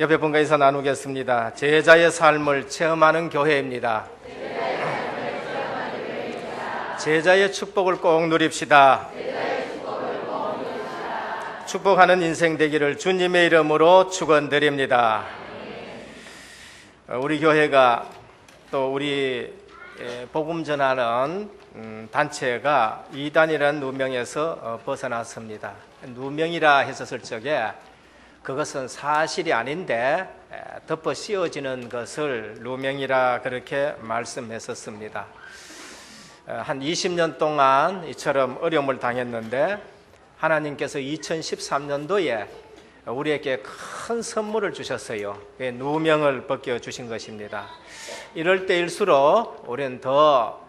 옆에 분과 인사 나누겠습니다. 제자의 삶을 체험하는 교회입니다. 제자의 축복을 꼭 누립시다. 축복하는 인생 되기를 주님의 이름으로 축원드립니다. 우리 교회가 또 우리 복음 전하는 단체가 이단이라는 누명에서 벗어났습니다. 누명이라 했었을 적에 그것은 사실이 아닌데 덮어 씌워지는 것을 누명이라 그렇게 말씀했었습니다. 한 20년 동안 이처럼 어려움을 당했는데 하나님께서 2013년도에 우리에게 큰 선물을 주셨어요. 누명을 벗겨주신 것입니다. 이럴 때일수록 우리는 더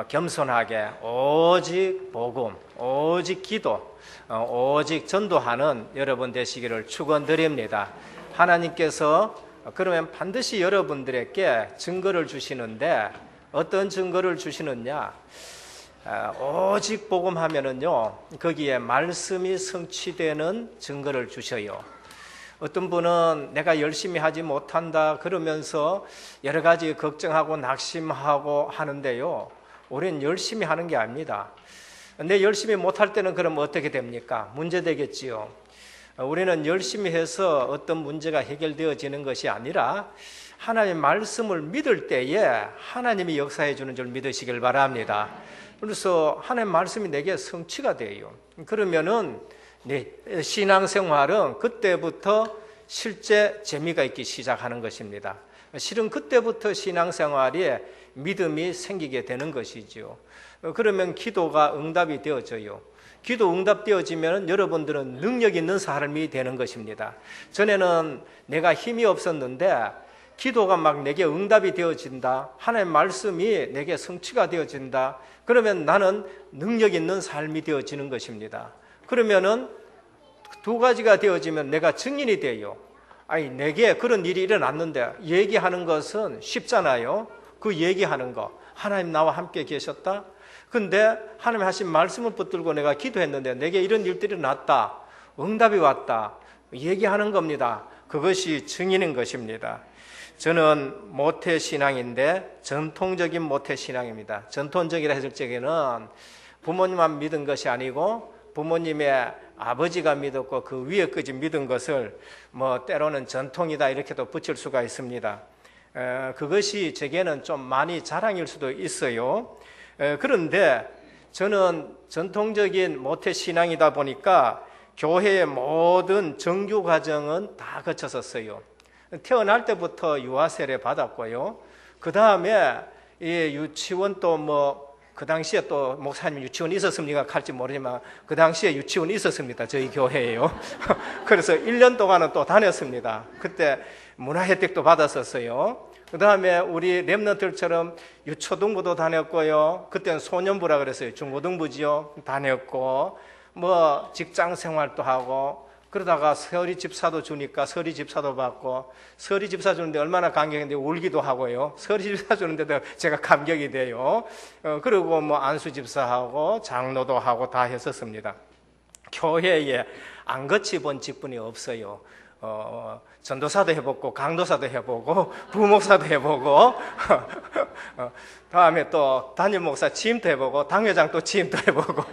겸손하게 오직 복음, 오직 기도, 오직 전도하는 여러분 되시기를 축원드립니다. 하나님께서 그러면 반드시 여러분들에게 증거를 주시는데 어떤 증거를 주시느냐? 오직 복음 하면은요 거기에 말씀이 성취되는 증거를 주셔요. 어떤 분은 내가 열심히 하지 못한다 그러면서 여러 가지 걱정하고 낙심하고 하는데요, 우리는 열심히 하는 게 아닙니다. 내 열심히 못할 때는 그럼 어떻게 됩니까? 문제 되겠지요. 우리는 열심히 해서 어떤 문제가 해결되어지는 것이 아니라 하나님의 말씀을 믿을 때에 하나님이 역사해 주는 줄 믿으시길 바랍니다. 그래서 하나님의 말씀이 내게 성취가 돼요. 그러면은 내 신앙생활은 그때부터 실제 재미가 있기 시작하는 것입니다. 실은 그때부터 신앙생활에 믿음이 생기게 되는 것이죠. 그러면 기도가 응답이 되어져요. 기도 응답되어지면 여러분들은 능력 있는 삶이 되는 것입니다. 전에는 내가 힘이 없었는데 기도가 막 내게 응답이 되어진다, 하나님의 말씀이 내게 성취가 되어진다, 그러면 나는 능력 있는 삶이 되어지는 것입니다. 그러면은 두 가지가 되어지면 내가 증인이 돼요. 아니 내게 그런 일이 일어났는데 얘기하는 것은 쉽잖아요. 그 얘기하는 거, 하나님 나와 함께 계셨다, 근데 하나님 하신 말씀을 붙들고 내가 기도했는데 내게 이런 일들이 났다, 응답이 왔다, 얘기하는 겁니다. 그것이 증인인 것입니다. 저는 모태신앙인데 전통적인 모태신앙입니다. 전통적이라 했을 적에는 부모님만 믿은 것이 아니고 부모님의 아버지가 믿었고 그 위에까지 믿은 것을 뭐 때로는 전통이다 이렇게도 붙일 수가 있습니다. 그것이 제게는 좀 많이 자랑일 수도 있어요. 그런데 저는 전통적인 모태신앙이다 보니까 교회의 모든 정규 과정은 다 거쳤었어요. 태어날 때부터 유아세례 받았고요. 그 다음에 유치원 또 뭐 그 당시에 또 목사님 유치원이 있었습니까? 할지 모르지만 그 당시에 유치원이 있었습니다. 저희 교회에요. 그래서 1년 동안은 또 다녔습니다. 그때 문화 혜택도 받았었어요. 그 다음에 우리 렘넌트들처럼 유초등부도 다녔고요. 그때는 소년부라 그랬어요. 중고등부지요. 다녔고 뭐 직장 생활도 하고, 그러다가 서리 집사도 주니까 서리 집사도 받고, 서리 집사 주는데 얼마나 감격인데 울기도 하고요. 서리 집사 주는데도 제가 감격이 돼요. 그리고 뭐 안수 집사하고 장로도 하고 다 했었습니다. 교회에 안 거치 본 직분이 없어요. 전도사도 해보고 강도사도 해보고 부목사도 해보고 다음에 또 담임 목사 취임도 해보고 당회장 또 취임도 해보고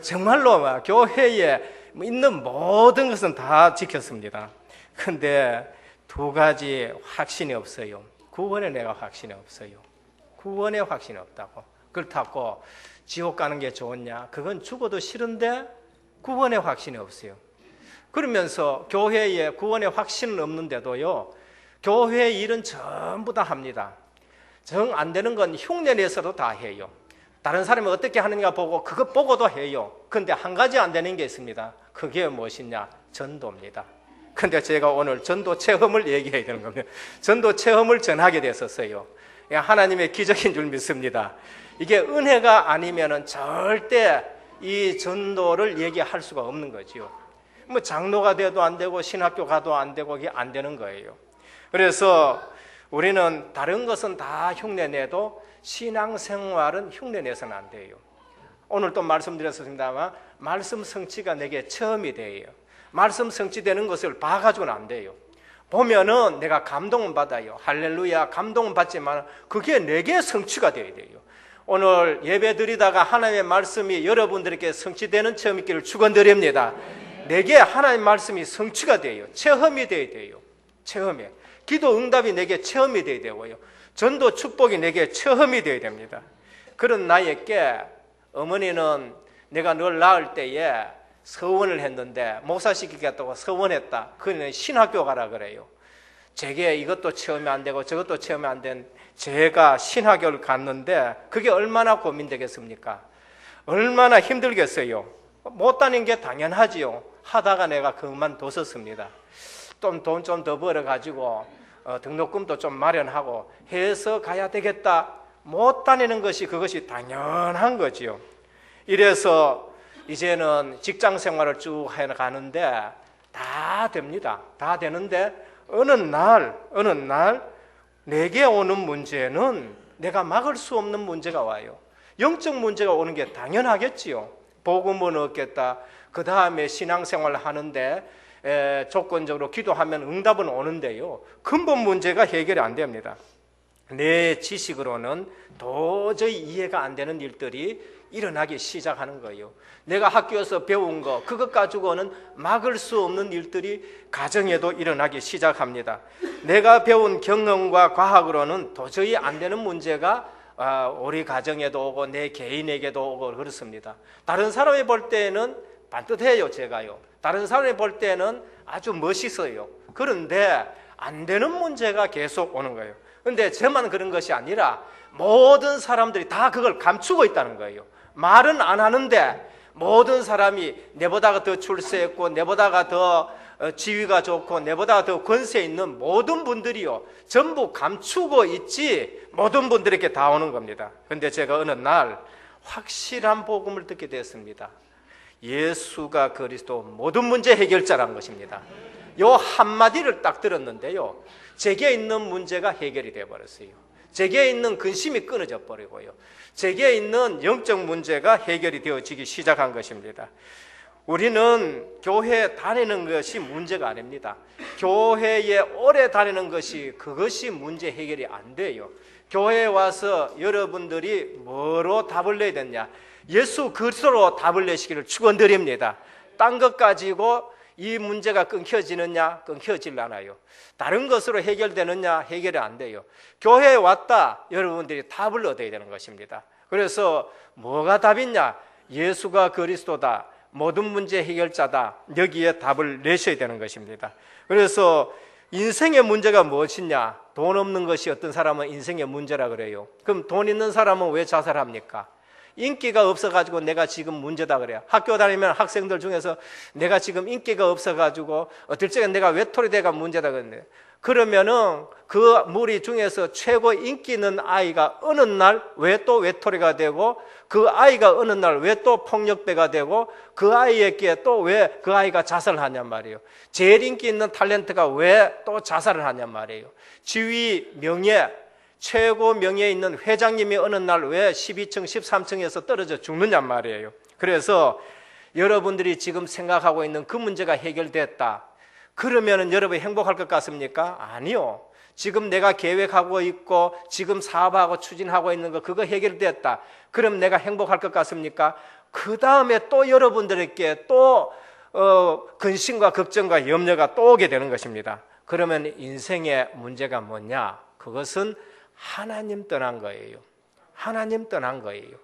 정말로 막 교회에 있는 모든 것은 다 지켰습니다. 근데 두 가지 확신이 없어요. 구원에 내가 확신이 없어요. 구원에 확신이 없다고. 그렇다고 지옥 가는 게 좋으냐? 그건 죽어도 싫은데 구원에 확신이 없어요. 그러면서 교회에 구원의 확신은 없는데도요, 교회 일은 전부 다 합니다. 정 안 되는 건 흉내내서도 다 해요. 다른 사람이 어떻게 하느냐 보고 그것 보고도 해요. 그런데 한 가지 안 되는 게 있습니다. 그게 무엇이냐? 전도입니다. 근데 제가 오늘 전도 체험을 얘기해야 되는 겁니다. 전도 체험을 전하게 됐었어요. 하나님의 기적인 줄 믿습니다. 이게 은혜가 아니면은 절대 이 전도를 얘기할 수가 없는 거지요. 뭐 장로가 돼도 안 되고 신학교 가도 안 되고 이게 안 되는 거예요. 그래서 우리는 다른 것은 다 흉내내도 신앙생활은 흉내내서는 안 돼요. 오늘 또 말씀드렸습니다만 말씀 성취가 내게 처음이 돼요. 말씀 성취되는 것을 봐가지고는 안 돼요. 보면은 내가 감동은 받아요. 할렐루야 감동은 받지만 그게 내게 성취가 되어야 돼요. 오늘 예배 드리다가 하나님의 말씀이 여러분들에게 성취되는 체험 있기를 축원드립니다. 내게 하나님의 말씀이 성취가 돼요. 체험이 돼야 돼요. 체험이. 기도 응답이 내게 체험이 돼야 되고요. 전도 축복이 내게 체험이 돼야 됩니다. 그런 나에게 어머니는 내가 널 낳을 때에 서원을 했는데 목사시키겠다고 서원했다. 그는 신학교 가라 그래요. 제게 이것도 체험이 안 되고 저것도 체험이 안 된 제가 신학교를 갔는데 그게 얼마나 고민되겠습니까? 얼마나 힘들겠어요. 못 다닌 게 당연하지요. 하다가 내가 그만뒀었습니다. 좀 돈 좀 더 벌어가지고 등록금도 좀 마련하고 해서 가야 되겠다. 못 다니는 것이 그것이 당연한 거지요. 이래서 이제는 직장 생활을 쭉 해가는데 다 됩니다. 다 되는데 어느 날 내게 오는 문제는 내가 막을 수 없는 문제가 와요. 영적 문제가 오는 게 당연하겠지요. 복음은 얻겠다. 그 다음에 신앙생활을 하는데 조건적으로 기도하면 응답은 오는데요. 근본 문제가 해결이 안 됩니다. 내 지식으로는 도저히 이해가 안 되는 일들이 일어나기 시작하는 거예요. 내가 학교에서 배운 거 그것 가지고는 막을 수 없는 일들이 가정에도 일어나기 시작합니다. 내가 배운 경험과 과학으로는 도저히 안 되는 문제가 우리 가정에도 오고 내 개인에게도 오고 그렇습니다. 다른 사람이 볼 때는 반듯해요. 제가요. 다른 사람이 볼 때는 아주 멋있어요. 그런데 안 되는 문제가 계속 오는 거예요. 그런데 저만 그런 것이 아니라 모든 사람들이 다 그걸 감추고 있다는 거예요. 말은 안 하는데 모든 사람이 내보다가 더 출세했고 내보다가 더 지위가 좋고 내보다 더 권세 있는 모든 분들이요 전부 감추고 있지 모든 분들에게 다 오는 겁니다. 그런데 제가 어느 날 확실한 복음을 듣게 되었습니다. 예수가 그리스도 모든 문제 해결자라는 것입니다. 요 한마디를 딱 들었는데요 제게 있는 문제가 해결이 되어버렸어요. 제게 있는 근심이 끊어져 버리고요 제게 있는 영적 문제가 해결이 되어지기 시작한 것입니다. 우리는 교회 다니는 것이 문제가 아닙니다. 교회에 오래 다니는 것이 그것이 문제 해결이 안 돼요. 교회에 와서 여러분들이 뭐로 답을 내야 되냐? 예수 그리스도로 답을 내시기를 축원드립니다. 딴 것 가지고 이 문제가 끊겨지느냐? 끊겨질 않아요. 다른 것으로 해결되느냐? 해결이 안 돼요. 교회에 왔다 여러분들이 답을 얻어야 되는 것입니다. 그래서 뭐가 답이냐? 예수가 그리스도다. 모든 문제 해결자다. 여기에 답을 내셔야 되는 것입니다. 그래서 인생의 문제가 무엇이냐? 돈 없는 것이 어떤 사람은 인생의 문제라 그래요. 그럼 돈 있는 사람은 왜 자살합니까? 인기가 없어가지고 내가 지금 문제다 그래요. 학교 다니면 학생들 중에서 내가 지금 인기가 없어가지고 어떨 적에 내가 외톨이 돼가 문제다 그러는데 그러면은 그 무리 중에서 최고 인기 있는 아이가 어느 날 왜 또 외톨이가 되고 그 아이가 어느 날 왜 또 폭력배가 되고 그 아이에게 또 왜 그 아이가 자살을 하냔 말이에요. 제일 인기 있는 탤런트가 왜 또 자살을 하냔 말이에요. 지위, 명예, 최고 명예에 있는 회장님이 어느 날 왜 12층, 13층에서 떨어져 죽느냔 말이에요. 그래서 여러분들이 지금 생각하고 있는 그 문제가 해결됐다. 그러면은 여러분이 행복할 것 같습니까? 아니요. 지금 내가 계획하고 있고 지금 사업하고 추진하고 있는 거 그거 해결됐다. 그럼 내가 행복할 것 같습니까? 그 다음에 또 여러분들에게 또 근심과 걱정과 염려가 또 오게 되는 것입니다. 그러면 인생의 문제가 뭐냐? 그것은 하나님 떠난 거예요. 하나님 떠난 거예요.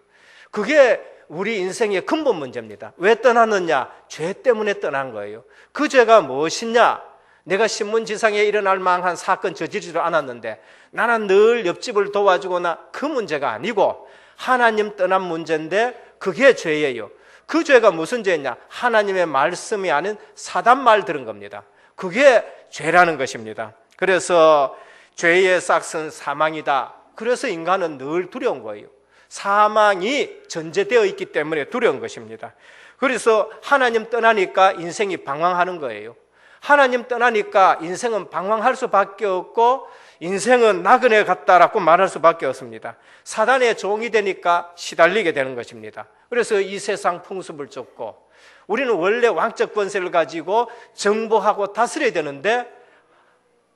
그게 우리 인생의 근본 문제입니다. 왜 떠났느냐? 죄 때문에 떠난 거예요. 그 죄가 무엇이냐? 내가 신문지상에 일어날 만한 사건 저지르지도 않았는데 나는 늘 옆집을 도와주거나 그 문제가 아니고 하나님 떠난 문제인데 그게 죄예요. 그 죄가 무슨 죄냐? 하나님의 말씀이 아닌 사단 말 들은 겁니다. 그게 죄라는 것입니다. 그래서 죄의 싹은 사망이다. 그래서 인간은 늘 두려운 거예요. 사망이 전제되어 있기 때문에 두려운 것입니다. 그래서 하나님 떠나니까 인생이 방황하는 거예요. 하나님 떠나니까 인생은 방황할 수밖에 없고 인생은 나그네 같다라고 말할 수밖에 없습니다. 사단의 종이 되니까 시달리게 되는 것입니다. 그래서 이 세상 풍습을 쫓고 우리는 원래 왕적 권세를 가지고 정복하고 다스려야 되는데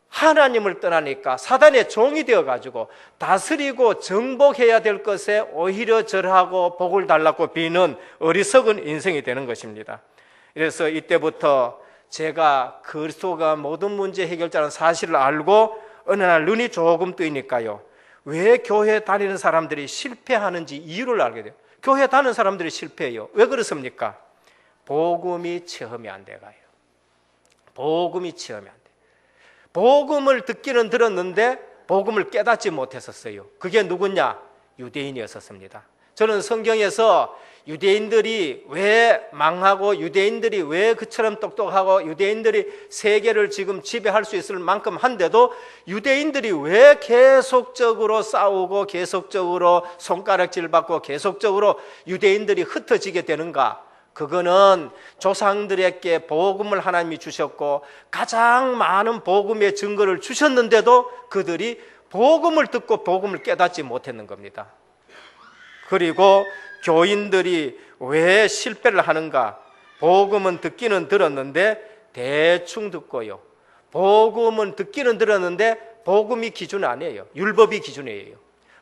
하나님을 떠나니까 사단의 종이 되어가지고 다스리고 정복해야 될 것에 오히려 절하고 복을 달라고 비는 어리석은 인생이 되는 것입니다. 그래서 이때부터 제가 그리스도가 모든 문제 해결자라는 사실을 알고 어느 날 눈이 조금 뜨니까요, 왜 교회 다니는 사람들이 실패하는지 이유를 알게 돼요. 교회 다니는 사람들이 실패해요. 왜 그렇습니까? 복음이 체험이 안 돼가요. 복음이 체험이 안 돼요. 복음을 듣기는 들었는데 복음을 깨닫지 못했었어요. 그게 누구냐? 유대인이었었습니다. 저는 성경에서 유대인들이 왜 망하고 유대인들이 왜 그처럼 똑똑하고 유대인들이 세계를 지금 지배할 수 있을 만큼 한데도 유대인들이 왜 계속적으로 싸우고 계속적으로 손가락질 받고 계속적으로 유대인들이 흩어지게 되는가? 그거는 조상들에게 복음을 하나님이 주셨고 가장 많은 복음의 증거를 주셨는데도 그들이 복음을 듣고 복음을 깨닫지 못했는 겁니다. 그리고 교인들이 왜 실패를 하는가? 복음은 듣기는 들었는데 대충 듣고요. 복음은 듣기는 들었는데 복음이 기준 아니에요. 율법이 기준이에요.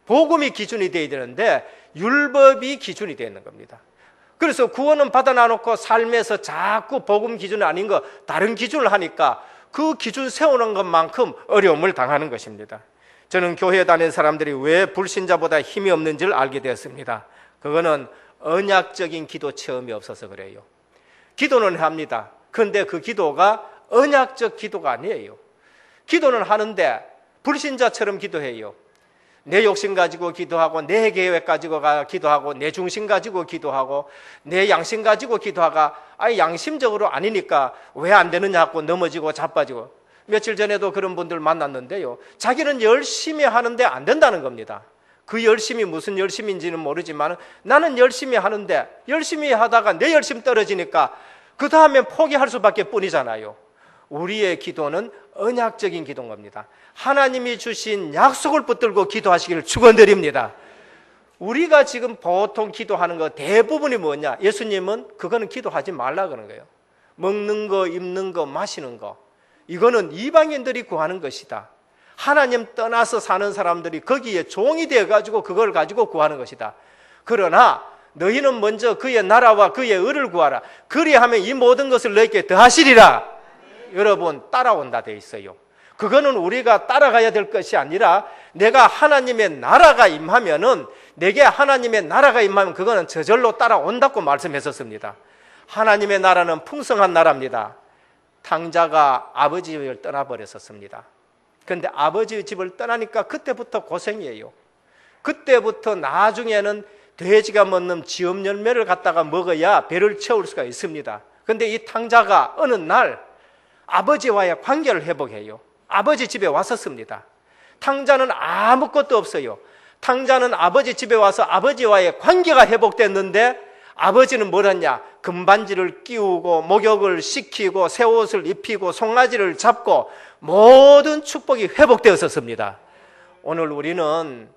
복음이 기준이 되어야 되는데 율법이 기준이 되어 있는 겁니다. 그래서 구원은 받아놔놓고 삶에서 자꾸 복음 기준 아닌 거 다른 기준을 하니까 그 기준 세우는 것만큼 어려움을 당하는 것입니다. 저는 교회 다니는 사람들이 왜 불신자보다 힘이 없는지를 알게 되었습니다. 그거는 언약적인 기도 체험이 없어서 그래요. 기도는 합니다. 그런데 그 기도가 언약적 기도가 아니에요. 기도는 하는데 불신자처럼 기도해요. 내 욕심 가지고 기도하고 내 계획 가지고 기도하고 내 중심 가지고 기도하고 내 양심 가지고 기도하가 양심적으로 아니니까 왜 안 되느냐 하고 넘어지고 자빠지고. 며칠 전에도 그런 분들 만났는데요, 자기는 열심히 하는데 안 된다는 겁니다. 그 열심이 무슨 열심인지는 모르지만 나는 열심히 하는데 열심히 하다가 내 열심 떨어지니까 그 다음에 포기할 수밖에 뿐이잖아요. 우리의 기도는 언약적인 기도인 겁니다. 하나님이 주신 약속을 붙들고 기도하시기를 축원드립니다. 우리가 지금 보통 기도하는 거 대부분이 뭐냐? 예수님은 그거는 기도하지 말라 그러는 거예요. 먹는 거, 입는 거, 마시는 거, 이거는 이방인들이 구하는 것이다. 하나님 떠나서 사는 사람들이 거기에 종이 되어가지고 그걸 가지고 구하는 것이다. 그러나 너희는 먼저 그의 나라와 그의 의를 구하라. 그리하면 이 모든 것을 너희에게 더하시리라. 여러분, 따라온다 돼 있어요. 그거는 우리가 따라가야 될 것이 아니라 내가 하나님의 나라가 임하면은, 내게 하나님의 나라가 임하면 그거는 저절로 따라온다고 말씀했었습니다. 하나님의 나라는 풍성한 나라입니다. 탕자가 아버지 집을 떠나버렸었습니다. 그런데 아버지 집을 떠나니까 그때부터 고생이에요. 그때부터 나중에는 돼지가 먹는 지엄 열매를 갖다가 먹어야 배를 채울 수가 있습니다. 그런데 이 탕자가 어느 날 아버지와의 관계를 회복해요. 아버지 집에 왔었습니다. 탕자는 아무것도 없어요. 탕자는 아버지 집에 와서 아버지와의 관계가 회복됐는데 아버지는 뭘 했냐? 금반지를 끼우고 목욕을 시키고 새 옷을 입히고 송아지를 잡고 모든 축복이 회복되었었습니다. 오늘 우리는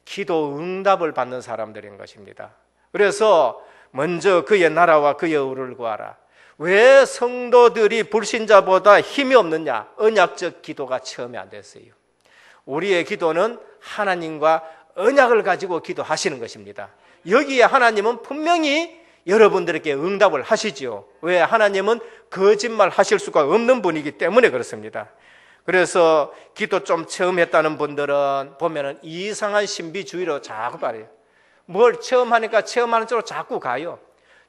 기도 응답을 받는 사람들인 것입니다. 그래서 먼저 그의 나라와 그의 의를 구하라. 왜 성도들이 불신자보다 힘이 없느냐? 언약적 기도가 처음에 안 됐어요. 우리의 기도는 하나님과 언약을 가지고 기도하시는 것입니다. 여기에 하나님은 분명히 여러분들에게 응답을 하시죠. 왜? 하나님은 거짓말 하실 수가 없는 분이기 때문에 그렇습니다. 그래서 기도 좀 체험했다는 분들은 보면은 이상한 신비주의로 자꾸 말해요. 뭘 체험하니까 체험하는 쪽으로 자꾸 가요.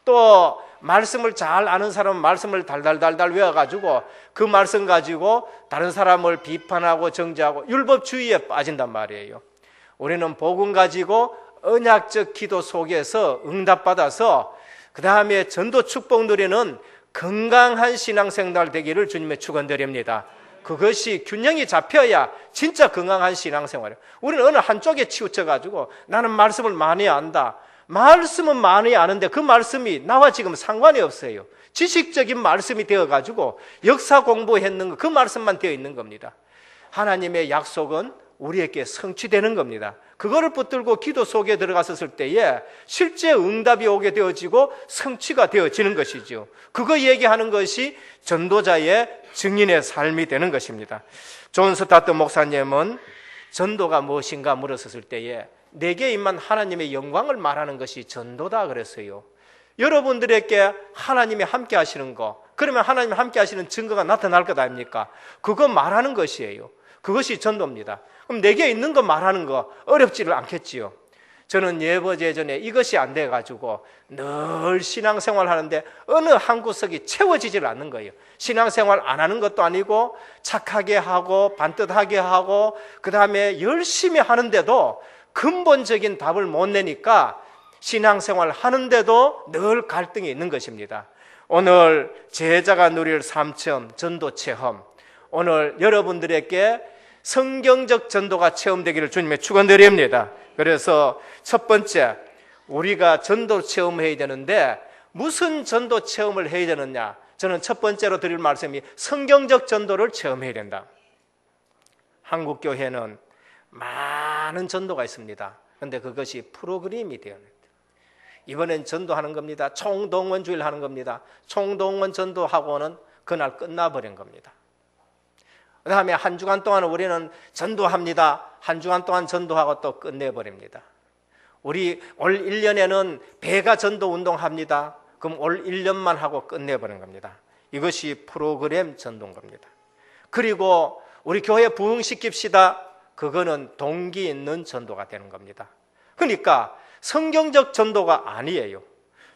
또 말씀을 잘 아는 사람은 말씀을 달달달달 외워가지고 그 말씀 가지고 다른 사람을 비판하고 정죄하고 율법주의에 빠진단 말이에요. 우리는 복음 가지고 언약적 기도 속에서 응답받아서 그 다음에 전도 축복 누리는 건강한 신앙생활 되기를 주님의 축원드립니다. 그것이 균형이 잡혀야 진짜 건강한 신앙생활이에요. 우리는 어느 한쪽에 치우쳐가지고 나는 말씀을 많이 안다. 말씀은 많이 아는데 그 말씀이 나와 지금 상관이 없어요. 지식적인 말씀이 되어가지고 역사 공부했는 거, 그 말씀만 되어 있는 겁니다. 하나님의 약속은 우리에게 성취되는 겁니다. 그거를 붙들고 기도 속에 들어갔었을 때에 실제 응답이 오게 되어지고 성취가 되어지는 것이죠. 그거 얘기하는 것이 전도자의 증인의 삶이 되는 것입니다. 존 스타트 목사님은 전도가 무엇인가 물었을 때에 내게 임한 하나님의 영광을 말하는 것이 전도다 그랬어요. 여러분들에게 하나님이 함께 하시는 거, 그러면 하나님이 함께 하시는 증거가 나타날 것 아닙니까? 그거 말하는 것이에요. 그것이 전도입니다. 그럼 내게 있는 거 말하는 거 어렵지를 않겠지요. 저는 예전에 이것이 안 돼가지고 늘 신앙생활 하는데 어느 한 구석이 채워지질 않는 거예요. 신앙생활 안 하는 것도 아니고 착하게 하고 반듯하게 하고 그 다음에 열심히 하는데도 근본적인 답을 못 내니까 신앙생활 하는데도 늘 갈등이 있는 것입니다. 오늘 제자가 누릴 삼천 전도 체험, 오늘 여러분들에게 성경적 전도가 체험되기를 주님의 축원드립니다. 그래서 첫 번째, 우리가 전도 체험해야 되는데 무슨 전도 체험을 해야 되느냐? 저는 첫 번째로 드릴 말씀이 성경적 전도를 체험해야 된다. 한국 교회는 많은 전도가 있습니다. 그런데 그것이 프로그램이 되어야 됩니다. 이번엔 전도하는 겁니다. 총동원 주일 하는 겁니다. 총동원 전도하고는 그날 끝나버린 겁니다. 그 다음에 한 주간 동안 우리는 전도합니다. 한 주간 동안 전도하고 또 끝내버립니다. 우리 올 1년에는 배가 전도 운동합니다. 그럼 올 1년만 하고 끝내버린 겁니다. 이것이 프로그램 전도인 겁니다. 그리고 우리 교회 부흥시킵시다. 그거는 동기 있는 전도가 되는 겁니다. 그러니까 성경적 전도가 아니에요.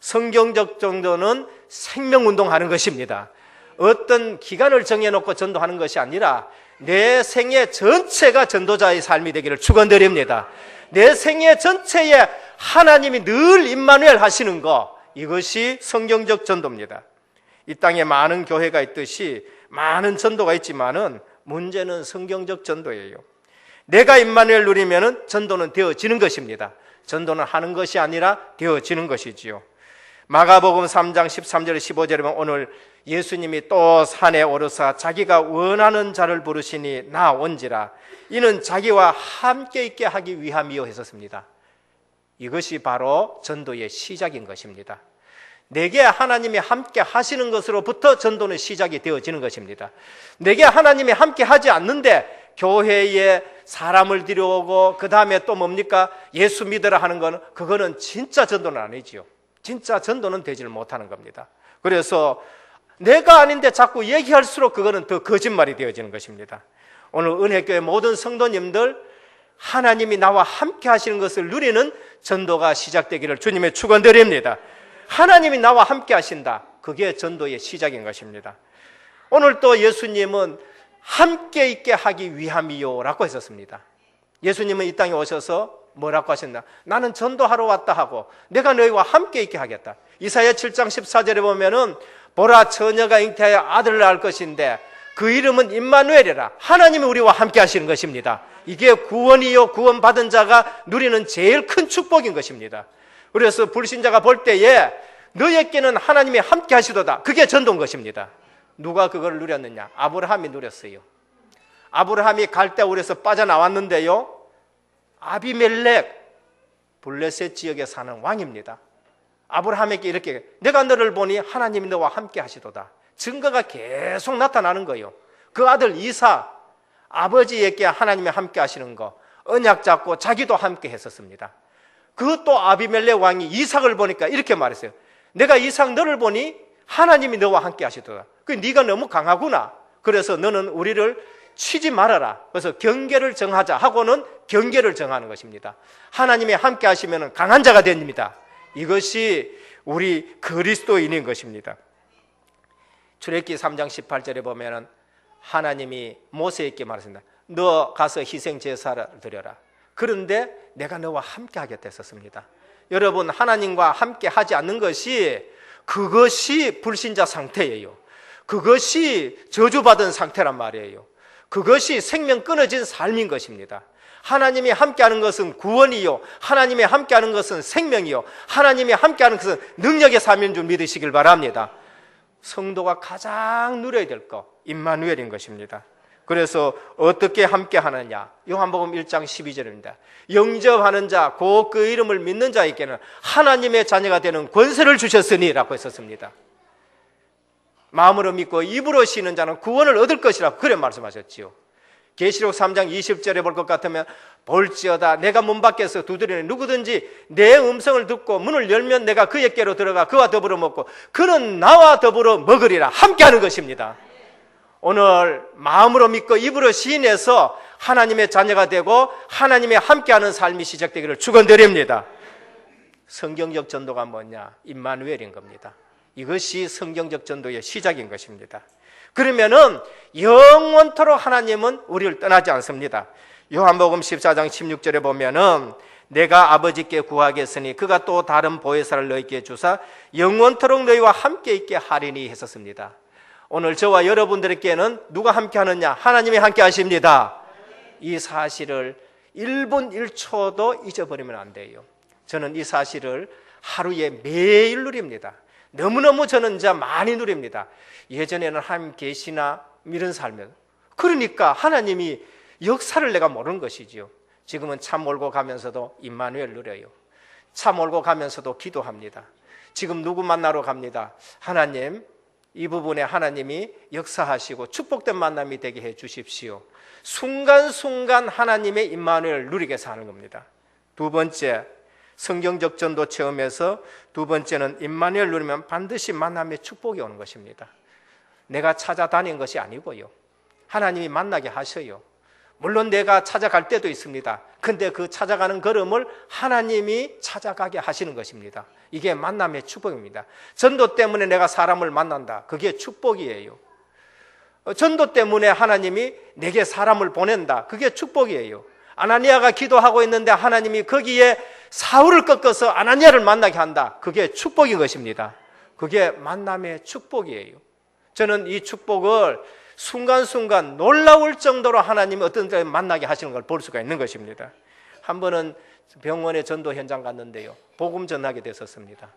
성경적 전도는 생명운동하는 것입니다. 어떤 기간을 정해놓고 전도하는 것이 아니라 내 생애 전체가 전도자의 삶이 되기를 축원드립니다. 내 생애 전체에 하나님이 늘 임마누엘 하시는 거, 이것이 성경적 전도입니다. 이 땅에 많은 교회가 있듯이 많은 전도가 있지만은 문제는 성경적 전도예요. 내가 임마누엘 누리면은 전도는 되어지는 것입니다. 전도는 하는 것이 아니라 되어지는 것이지요. 마가복음 3장 13절 15절에 보면 오늘 예수님이 또 산에 오르사 자기가 원하는 자를 부르시니 나 온지라 이는 자기와 함께 있게 하기 위함이요 했었습니다. 이것이 바로 전도의 시작인 것입니다. 내게 하나님이 함께 하시는 것으로부터 전도는 시작이 되어지는 것입니다. 내게 하나님이 함께 하지 않는데 교회에 사람을 들여오고 그 다음에 또 뭡니까? 예수 믿으라 하는 거는 그거는 진짜 전도는 아니지요. 진짜 전도는 되지를 못하는 겁니다. 그래서 내가 아닌데 자꾸 얘기할수록 그거는 더 거짓말이 되어지는 것입니다. 오늘 은혜교회 모든 성도님들 하나님이 나와 함께 하시는 것을 누리는 전도가 시작되기를 주님의 축원드립니다. 하나님이 나와 함께 하신다. 그게 전도의 시작인 것입니다. 오늘 또 예수님은 함께 있게 하기 위함이요 라고 했었습니다. 예수님은 이 땅에 오셔서 뭐라고 하셨나? 나는 전도하러 왔다 하고 내가 너희와 함께 있게 하겠다. 이사야 7장 14절에 보면은 보라 처녀가 잉태하여 아들을 낳을 것인데 그 이름은 임마누엘이라. 하나님이 우리와 함께 하시는 것입니다. 이게 구원이요 구원받은 자가 누리는 제일 큰 축복인 것입니다. 그래서 불신자가 볼 때에 너에게는 하나님이 함께 하시도다. 그게 전도인 것입니다. 누가 그걸 누렸느냐? 아브라함이 누렸어요. 아브라함이 갈대아울에서 빠져나왔는데요, 아비멜렉 블레셋 지역에 사는 왕입니다. 아브라함에게 이렇게 내가 너를 보니 하나님이 너와 함께 하시도다. 증거가 계속 나타나는 거예요. 그 아들 이삭, 아버지에게 하나님이 함께 하시는 거 언약 잡고 자기도 함께 했었습니다. 그것도 아비멜렉 왕이 이삭을 보니까 이렇게 말했어요. 내가 이삭 너를 보니 하나님이 너와 함께 하시도다. 그 네가 너무 강하구나. 그래서 너는 우리를 치지 말아라. 그래서 경계를 정하자 하고는 경계를 정하는 것입니다. 하나님이 함께 하시면 강한 자가 됩니다. 이것이 우리 그리스도인인 것입니다. 출애굽기 3장 18절에 보면 하나님이 모세에게 말했습니다. 너 가서 희생 제사를 드려라. 그런데 내가 너와 함께 하겠다 했었습니다. 여러분, 하나님과 함께 하지 않는 것이 그것이 불신자 상태예요. 그것이 저주받은 상태란 말이에요. 그것이 생명 끊어진 삶인 것입니다. 하나님이 함께하는 것은 구원이요, 하나님이 함께하는 것은 생명이요, 하나님이 함께하는 것은 능력의 삶인 줄 믿으시길 바랍니다. 성도가 가장 누려야 될 것, 임마누엘인 것입니다. 그래서 어떻게 함께하느냐? 요한복음 1장 12절입니다. 영접하는 자, 곧 그 이름을 믿는 자에게는 하나님의 자녀가 되는 권세를 주셨으니 라고 했었습니다. 마음으로 믿고 입으로 쉬는 자는 구원을 얻을 것이라고 그래 말씀하셨지요. 계시록 3장 20절에 볼 것 같으면 볼지어다 내가 문 밖에서 두드리니 누구든지 내 음성을 듣고 문을 열면 내가 그에게로 들어가 그와 더불어 먹고 그는 나와 더불어 먹으리라. 함께하는 것입니다. 오늘 마음으로 믿고 입으로 시인해서 하나님의 자녀가 되고 하나님의 함께하는 삶이 시작되기를 축원드립니다. 성경적 전도가 뭐냐? 임마누엘인 겁니다. 이것이 성경적 전도의 시작인 것입니다. 그러면은 영원토록 하나님은 우리를 떠나지 않습니다. 요한복음 14장 16절에 보면은 내가 아버지께 구하겠으니 그가 또 다른 보혜사를 너희에게 주사 영원토록 너희와 함께 있게 하리니 했었습니다. 오늘 저와 여러분들에게는 누가 함께 하느냐? 하나님이 함께 하십니다. 이 사실을 1분 1초도 잊어버리면 안 돼요. 저는 이 사실을 하루에 매일 누립니다. 너무너무 저는 이제 많이 누립니다. 예전에는 하나님 계시나 이런 삶을, 그러니까 하나님이 역사를 내가 모르는 것이지요. 지금은 차 몰고 가면서도 임마누엘 누려요. 차 몰고 가면서도 기도합니다. 지금 누구 만나러 갑니다. 하나님, 이 부분에 하나님이 역사하시고 축복된 만남이 되게 해 주십시오. 순간순간 하나님의 임마누엘 누리게 사는 겁니다. 두 번째, 성경적 전도 체험에서 두 번째는 임마누엘 누리면 반드시 만남의 축복이 오는 것입니다. 내가 찾아다닌 것이 아니고요. 하나님이 만나게 하셔요. 물론 내가 찾아갈 때도 있습니다. 근데 그 찾아가는 걸음을 하나님이 찾아가게 하시는 것입니다. 이게 만남의 축복입니다. 전도 때문에 내가 사람을 만난다. 그게 축복이에요. 전도 때문에 하나님이 내게 사람을 보낸다. 그게 축복이에요. 아나니아가 기도하고 있는데 하나님이 거기에 사울을 꺾어서 아나니아를 만나게 한다. 그게 축복인 것입니다. 그게 만남의 축복이에요. 저는 이 축복을 순간순간 놀라울 정도로 하나님이 어떤 때 만나게 하시는 걸 볼 수가 있는 것입니다. 한 번은 병원에 전도 현장 갔는데요, 복음 전하게 됐었습니다.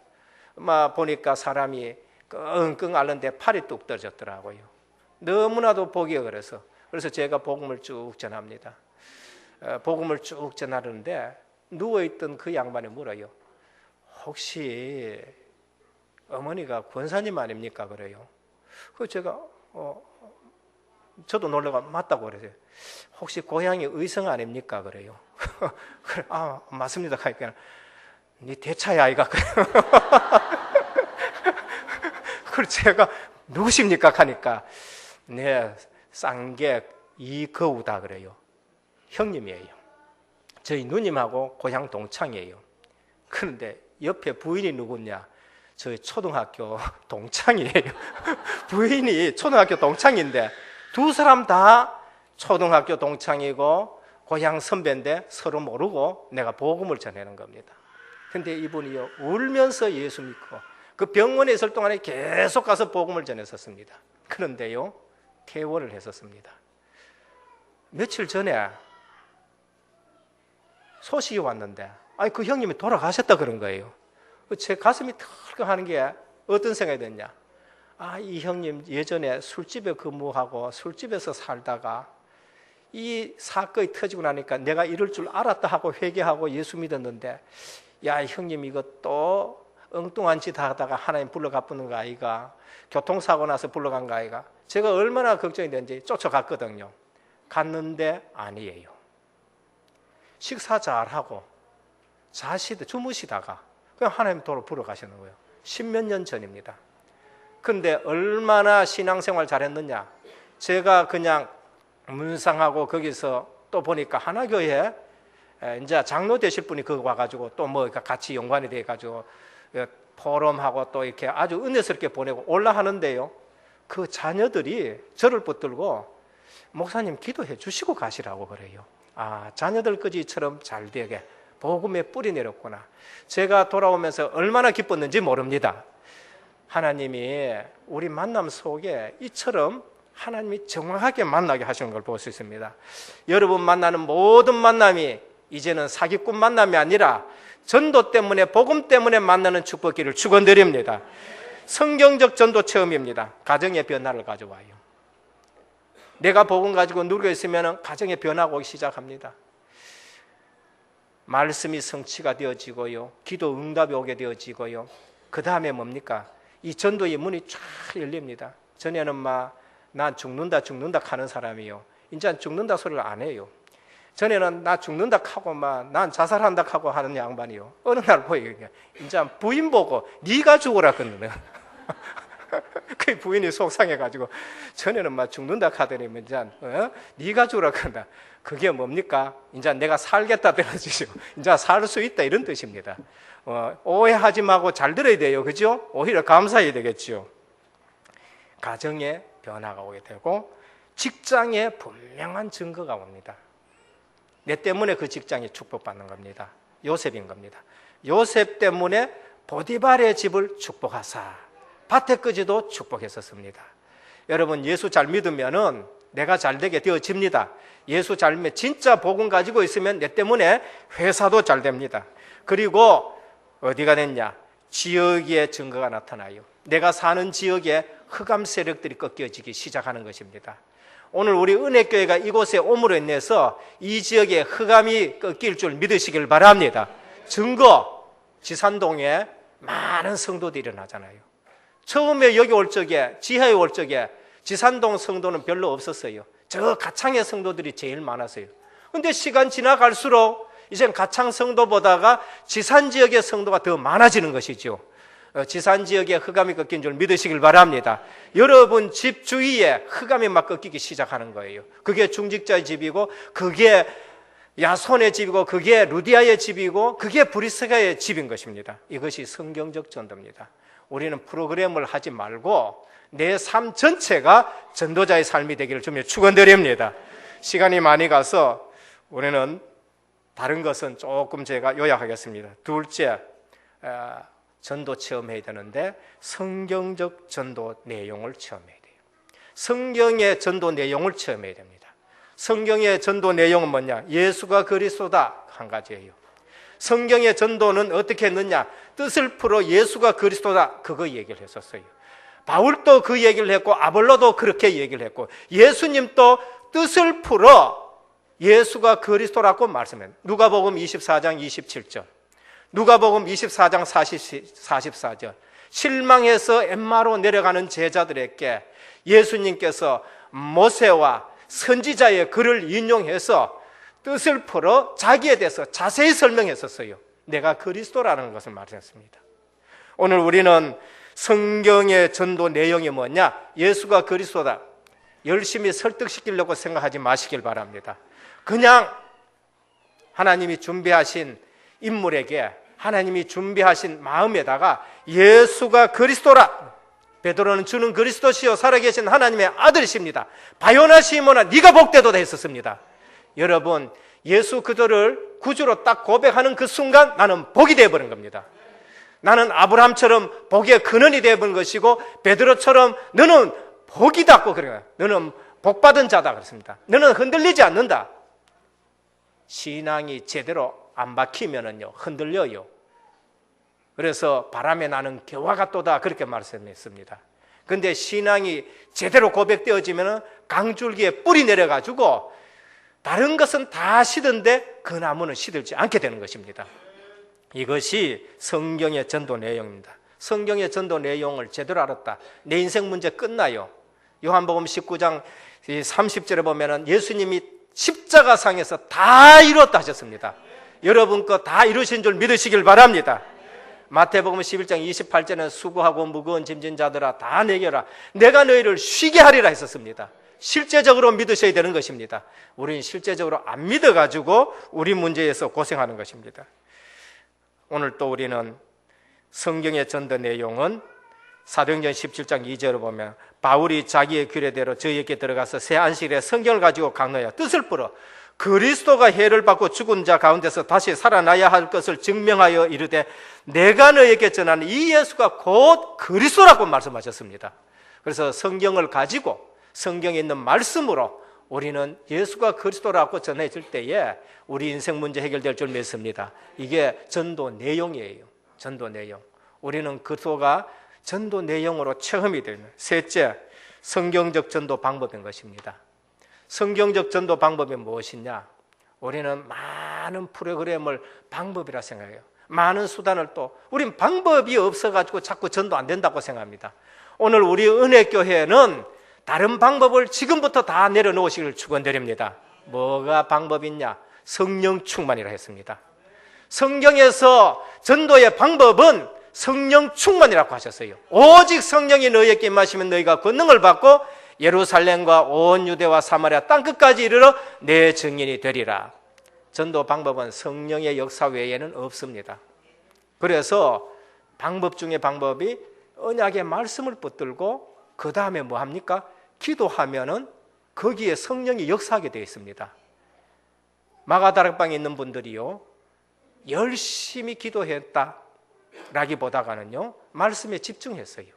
보니까 사람이 끙끙 앓는데 팔이 뚝 떨어졌더라고요. 너무나도 보기가 그래서 제가 복음을 쭉 전합니다. 복음을 쭉 전하는데 누워있던 그 양반이 물어요. 혹시 어머니가 권사님 아닙니까? 그래요. 그래서 제가 저도 놀라가 맞다고 그러세요. 혹시 고향이 의성 아닙니까? 그래요. 그래, 맞습니다. 하니까 네 대차야 아이가. 그래서 제가 누구십니까? 하니까 네 쌍객 이거우다 그래요. 형님이에요. 저희 누님하고 고향 동창이에요. 그런데 옆에 부인이 누구냐? 저희 초등학교 동창이에요. 부인이 초등학교 동창인데 두 사람 다 초등학교 동창이고 고향 선배인데 서로 모르고 내가 복음을 전하는 겁니다. 근데 이분이요 울면서 예수 믿고 그 병원에 있을 동안에 계속 가서 복음을 전했었습니다. 그런데요 퇴원을 했었습니다. 며칠 전에 소식이 왔는데 그 형님이 돌아가셨다 그런 거예요. 제 가슴이 털컥하는 게 어떤 생각이 드냐? 이 형님 예전에 술집에 근무하고 술집에서 살다가 이 사건이 터지고 나니까 내가 이럴 줄 알았다 하고 회개하고 예수 믿었는데, 야 형님 이거 또 엉뚱한 짓 하다가 하나님 불러가쁘는 거 아이가? 교통사고 나서 불러간 거 아이가? 제가 얼마나 걱정이 되는지 쫓아갔거든요. 갔는데 아니에요. 식사 잘하고 주무시다가 그냥 하나님 도로 불어가시는 거예요. 10몇 년 전입니다. 근데 얼마나 신앙생활 잘했느냐? 제가 그냥 문상하고 거기서 또 보니까 하나교회 이제 장로 되실 분이 거기 와가지고 또 같이 연관이 돼가지고 포럼하고 또 이렇게 아주 은혜스럽게 보내고 올라하는데요. 그 자녀들이 저를 붙들고 목사님 기도해 주시고 가시라고 그래요. 자녀들 거지처럼 잘 되게 복음의 뿌리 내렸구나. 제가 돌아오면서 얼마나 기뻤는지 모릅니다. 하나님이 우리 만남 속에 이처럼 하나님이 정확하게 만나게 하시는 걸 볼 수 있습니다. 여러분 만나는 모든 만남이 이제는 사기꾼 만남이 아니라 전도 때문에 복음 때문에 만나는 축복기를 축원드립니다. 성경적 전도 체험입니다. 가정의 변화를 가져와요. 내가 복음 가지고 누리고 있으면 가정의 변화가 오기 시작합니다. 말씀이 성취가 되어지고요, 기도 응답이 오게 되어지고요. 그 다음에 뭡니까? 이 전도의 문이 쫙 열립니다. 전에는 난 죽는다 하는 사람이요, 이제 죽는다 소리를 안 해요. 전에는 나 죽는다 하고 난 자살한다 하고 하는 양반이요. 어느 날 보여요. 이제 부인 보고 네가 죽어라 그러는. 그 부인이 속상해가지고 전에는 막 죽는다 하더니 이제 네가 죽어라 그런다. 그게 뭡니까? 이제 내가 살겠다 들어주시고 이제 살 수 있다 이런 뜻입니다. 오해하지 말고 잘 들어야 돼요. 그죠? 오히려 감사해야 되겠죠. 가정에 변화가 오게 되고 직장에 분명한 증거가 옵니다. 내 때문에 그 직장이 축복받는 겁니다. 요셉인 겁니다. 요셉 때문에 보디발의 집을 축복하사 밭에 끄지도 축복했었습니다. 여러분 예수 잘 믿으면은 내가 잘 되게 되어집니다. 예수 잘 믿으면 진짜 복음 가지고 있으면 내 때문에 회사도 잘 됩니다. 그리고 어디가 됐냐? 지역의 증거가 나타나요. 내가 사는 지역에 흑암 세력들이 꺾여지기 시작하는 것입니다. 오늘 우리 은혜교회가 이곳에 옴으로 인해서 이 지역에 흑암이 꺾일 줄 믿으시길 바랍니다. 증거, 지산동에 많은 성도들이 일어나잖아요. 처음에 여기 올 적에, 지하에 올 적에 지산동 성도는 별로 없었어요. 저 가창의 성도들이 제일 많았어요. 근데 시간 지나갈수록 이젠 가창 성도보다가 지산 지역의 성도가 더 많아지는 것이죠. 지산 지역에 흑암이 꺾인 줄 믿으시길 바랍니다. 여러분 집 주위에 흑암이 막 꺾이기 시작하는 거예요. 그게 중직자의 집이고, 그게 야손의 집이고, 그게 루디아의 집이고, 그게 브리스가의 집인 것입니다. 이것이 성경적 전도입니다. 우리는 프로그램을 하지 말고 내 삶 전체가 전도자의 삶이 되기를 주며 축원드립니다. 시간이 많이 가서 우리는 다른 것은 조금 제가 요약하겠습니다. 둘째, 전도 체험해야 되는데 성경적 전도 내용을 체험해야 돼요. 성경의 전도 내용을 체험해야 됩니다. 성경의 전도 내용은 뭐냐? 예수가 그리스도다 한 가지예요. 성경의 전도는 어떻게 했느냐? 뜻을 풀어 예수가 그리스도다 그거 얘기를 했었어요. 바울도 그 얘기를 했고 아볼로도 그렇게 얘기를 했고 예수님도 뜻을 풀어 예수가 그리스도라고 말씀해요. 누가복음 24장 27절, 누가복음 24장 44절. 실망해서 엠마로 내려가는 제자들에게 예수님께서 모세와 선지자의 글을 인용해서 뜻을 풀어 자기에 대해서 자세히 설명했었어요. 내가 그리스도라는 것을 말했습니다. 오늘 우리는 성경의 전도 내용이 뭐냐? 예수가 그리스도다. 열심히 설득시키려고 생각하지 마시길 바랍니다. 그냥 하나님이 준비하신 인물에게 하나님이 준비하신 마음에다가 예수가 그리스도라. 베드로는 주는 그리스도시요 살아계신 하나님의 아들이십니다. 바요나 시모나 네가 복되도다 했었습니다. 여러분 예수 그들을 구주로 딱 고백하는 그 순간 나는 복이 되어버린 겁니다. 나는 아브라함처럼 복의 근원이 되어버린 것이고 베드로처럼 너는 복이다 그래요. 너는 복받은 자다 그렇습니다. 너는 흔들리지 않는다. 신앙이 제대로 안 박히면은요 흔들려요. 그래서 바람에 나는 겨와 같도다 그렇게 말씀했습니다. 그런데 신앙이 제대로 고백되어지면은 강줄기에 뿌리 내려가지고 다른 것은 다 시든데 그 나무는 시들지 않게 되는 것입니다. 이것이 성경의 전도 내용입니다. 성경의 전도 내용을 제대로 알았다. 내 인생 문제 끝나요. 요한복음 19장 30절에 보면은 예수님이 십자가상에서 다 이루었다 하셨습니다. 여러분 거 다 이루신 줄 믿으시길 바랍니다. 마태복음 11장 28절에는 수고하고 무거운 짐진 자들아 다 내게라 내가 너희를 쉬게 하리라 했었습니다. 실제적으로 믿으셔야 되는 것입니다. 우리는 실제적으로 안 믿어가지고 우리 문제에서 고생하는 것입니다. 오늘 또 우리는 성경의 전도 내용은 사도행전 17장 2절을 보면 바울이 자기의 규례대로 저희에게 들어가서 새 안식일에 성경을 가지고 강론하여 뜻을 풀어 그리스도가 해를 받고 죽은 자 가운데서 다시 살아나야 할 것을 증명하여 이르되 내가 너에게 전하는 이 예수가 곧 그리스도라고 말씀하셨습니다. 그래서 성경을 가지고 성경에 있는 말씀으로 우리는 예수가 그리스도라고 전해질 때에 우리 인생 문제 해결될 줄 믿습니다. 이게 전도 내용이에요. 전도 내용. 우리는 그리스도가 전도 내용으로 체험이 되는 셋째, 성경적 전도 방법인 것입니다. 성경적 전도 방법이 무엇이냐? 우리는 많은 프로그램을 방법이라 생각해요. 많은 수단을 또 우린 방법이 없어가지고 자꾸 전도 안 된다고 생각합니다. 오늘 우리 은혜교회는 다른 방법을 지금부터 다 내려놓으시길 축원드립니다. 뭐가 방법이냐? 성령 충만이라 했습니다. 성경에서 전도의 방법은 성령 충만이라고 하셨어요. 오직 성령이 너희에게 임하시면 너희가 권능을 받고 예루살렘과 온 유대와 사마리아 땅끝까지 이르러 내 증인이 되리라. 전도 방법은 성령의 역사 외에는 없습니다. 그래서 방법 중에 방법이 언약의 말씀을 붙들고 그 다음에 뭐 합니까? 기도하면은 거기에 성령이 역사하게 되어 있습니다. 마가다락방에 있는 분들이요, 열심히 기도했다 라기보다가는요, 말씀에 집중했어요.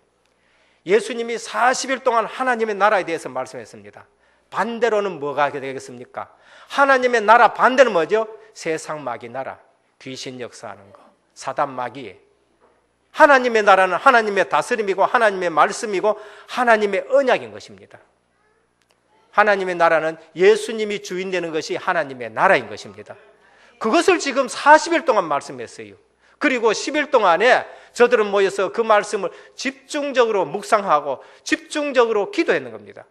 예수님이 40일 동안 하나님의 나라에 대해서 말씀했습니다. 반대로는 뭐가 되겠습니까? 하나님의 나라 반대는 뭐죠? 세상 마귀 나라, 귀신 역사하는 거, 사단 마귀. 하나님의 나라는 하나님의 다스림이고 하나님의 말씀이고 하나님의 언약인 것입니다. 하나님의 나라는 예수님이 주인 되는 것이 하나님의 나라인 것입니다. 그것을 지금 40일 동안 말씀했어요. 그리고 10일 동안에 저들은 모여서 그 말씀을 집중적으로 묵상하고 집중적으로 기도했는 겁니다.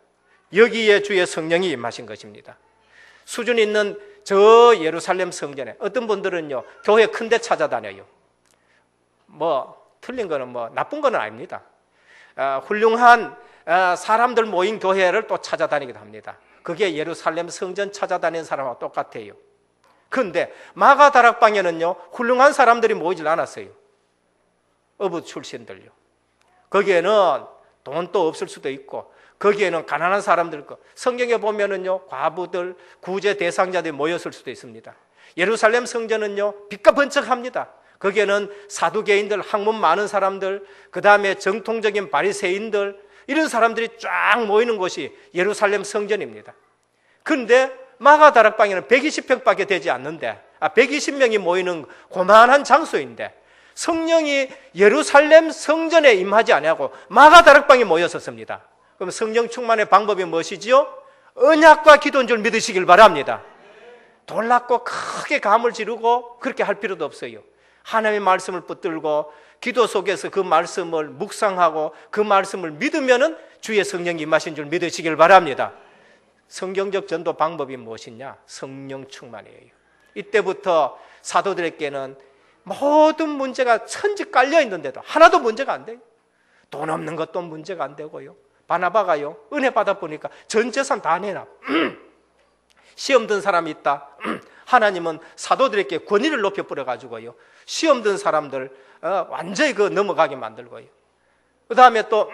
여기에 주의 성령이 임하신 것입니다. 수준 있는 저 예루살렘 성전에 어떤 분들은요, 교회 큰 데 찾아다녀요. 뭐 틀린 거는 뭐 나쁜 거는 아닙니다. 훌륭한 사람들 모인 교회를 또 찾아다니기도 합니다. 그게 예루살렘 성전 찾아다니는 사람하고 똑같아요. 그런데 마가다락방에는요, 훌륭한 사람들이 모이질 않았어요. 어부 출신들요. 거기에는 돈도 없을 수도 있고 거기에는 가난한 사람들 있고, 성경에 보면은요, 과부들, 구제 대상자들이 모였을 수도 있습니다. 예루살렘 성전은요, 빛과 번쩍합니다. 거기에는 사두개인들, 학문 많은 사람들, 그 다음에 정통적인 바리새인들, 이런 사람들이 쫙 모이는 곳이 예루살렘 성전입니다. 그런데 마가다락방에는 120평밖에 되지 않는데, 120명이 모이는 고만한 장소인데 성령이 예루살렘 성전에 임하지 아니하고 마가다락방에 모였었습니다. 그럼 성령 충만의 방법이 무엇이지요? 언약과 기도인 줄 믿으시길 바랍니다. 놀랍고 크게 감을 지르고 그렇게 할 필요도 없어요. 하나님의 말씀을 붙들고 기도 속에서 그 말씀을 묵상하고 그 말씀을 믿으면은 주의 성령이 임하신 줄 믿으시길 바랍니다. 성경적 전도 방법이 무엇이냐? 성령 충만이에요. 이때부터 사도들에게는 모든 문제가 천지 깔려 있는데도 하나도 문제가 안 돼요. 돈 없는 것도 문제가 안 되고요. 바나바가요, 은혜 받아보니까 전 재산 다 내놔. 시험 든 사람이 있다. 하나님은 사도들에게 권위를 높여 뿌려가지고요, 시험 든 사람들 완전히 넘어가게 만들고요. 그 다음에 또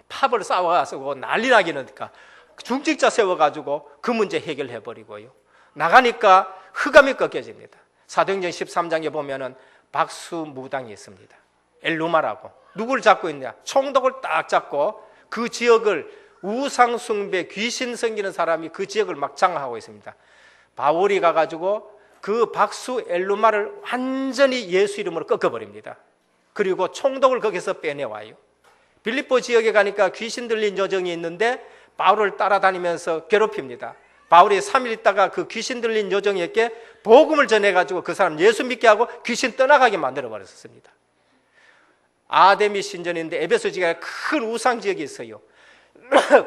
팝을 싸워가지고 난리 나게 하니까 중직자 세워가지고 그 문제 해결해버리고요. 나가니까 흑암이 꺾여집니다. 사도행전 13장에 보면은 박수무당이 있습니다. 엘루마라고. 누굴 잡고 있냐? 총독을 딱 잡고 그 지역을 우상숭배, 귀신 섬기는 사람이 그 지역을 막 장악하고 있습니다. 바울이 가가지고 그 박수 엘루마를 완전히 예수 이름으로 꺾어버립니다. 그리고 총독을 거기서 빼내와요. 빌립보 지역에 가니까 귀신 들린 요정이 있는데 바울을 따라다니면서 괴롭힙니다. 바울이 3일 있다가 그 귀신 들린 요정에게 복음을 전해가지고 그 사람 예수 믿게 하고 귀신 떠나가게 만들어버렸습니다. 아데미 신전인데 에베소 지역에 큰 우상 지역이 있어요.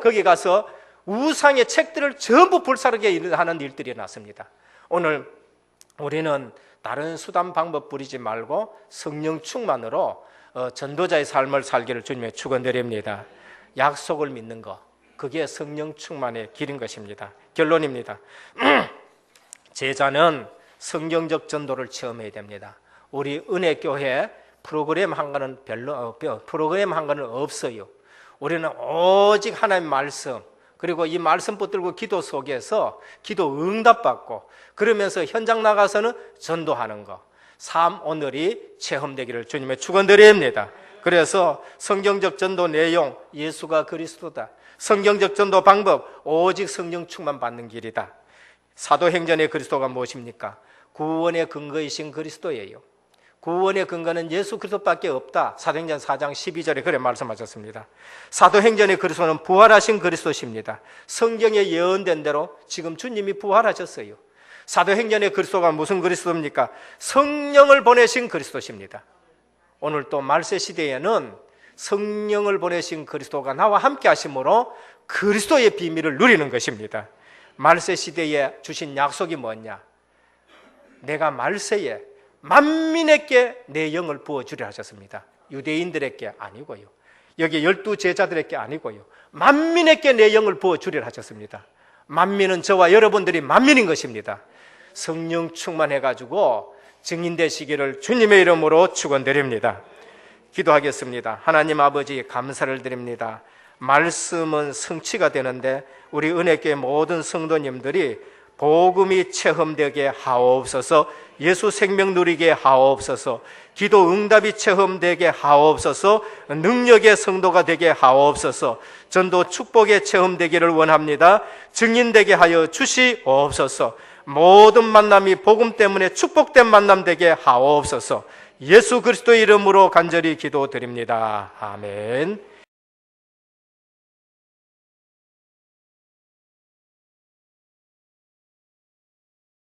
거기 가서 우상의 책들을 전부 불사르게 하는 일들이 났습니다. 오늘 우리는 다른 수단 방법 부리지 말고 성령 충만으로 전도자의 삶을 살기를 주님의 축원드립니다. 약속을 믿는 것, 그게 성령 충만의 길인 것입니다. 결론입니다. 제자는 성경적 전도를 체험해야 됩니다. 우리 은혜교회 프로그램 한 거는 프로그램 한 거는 없어요. 우리는 오직 하나님의 말씀, 그리고 이 말씀 붙들고 기도 속에서 기도 응답받고 그러면서 현장 나가서는 전도하는 거, 삶 오늘이 체험되기를 주님의 축원드립니다. 그래서 성경적 전도 내용, 예수가 그리스도다. 성경적 전도 방법, 오직 성령 충만 받는 길이다. 사도행전의 그리스도가 무엇입니까? 구원의 근거이신 그리스도예요. 구원의 근거는 예수 그리스도밖에 없다. 사도행전 4장 12절에 그래 말씀하셨습니다. 사도행전의 그리스도는 부활하신 그리스도십니다. 성경에 예언된 대로 지금 주님이 부활하셨어요. 사도행전의 그리스도가 무슨 그리스도입니까? 성령을 보내신 그리스도십니다. 오늘 또 말세 시대에는 성령을 보내신 그리스도가 나와 함께 하심으로 그리스도의 비밀을 누리는 것입니다. 말세 시대에 주신 약속이 뭐냐? 내가 말세에 만민에게 내 영을 부어주려 하셨습니다. 유대인들에게 아니고요, 여기 12제자들에게 아니고요, 만민에게 내 영을 부어주려 하셨습니다. 만민은 저와 여러분들이 만민인 것입니다. 성령 충만해가지고 증인되시기를 주님의 이름으로 축원드립니다. 기도하겠습니다. 하나님 아버지, 감사를 드립니다. 말씀은 성취가 되는데 우리 은혜교회 모든 성도님들이 복음이 체험되게 하옵소서, 예수 생명 누리게 하옵소서, 기도 응답이 체험되게 하옵소서, 능력의 성도가 되게 하옵소서, 전도 축복의 체험되기를 원합니다. 증인되게 하여 주시옵소서. 모든 만남이 복음 때문에 축복된 만남 되게 하옵소서. 예수 그리스도의 이름으로 간절히 기도드립니다. 아멘.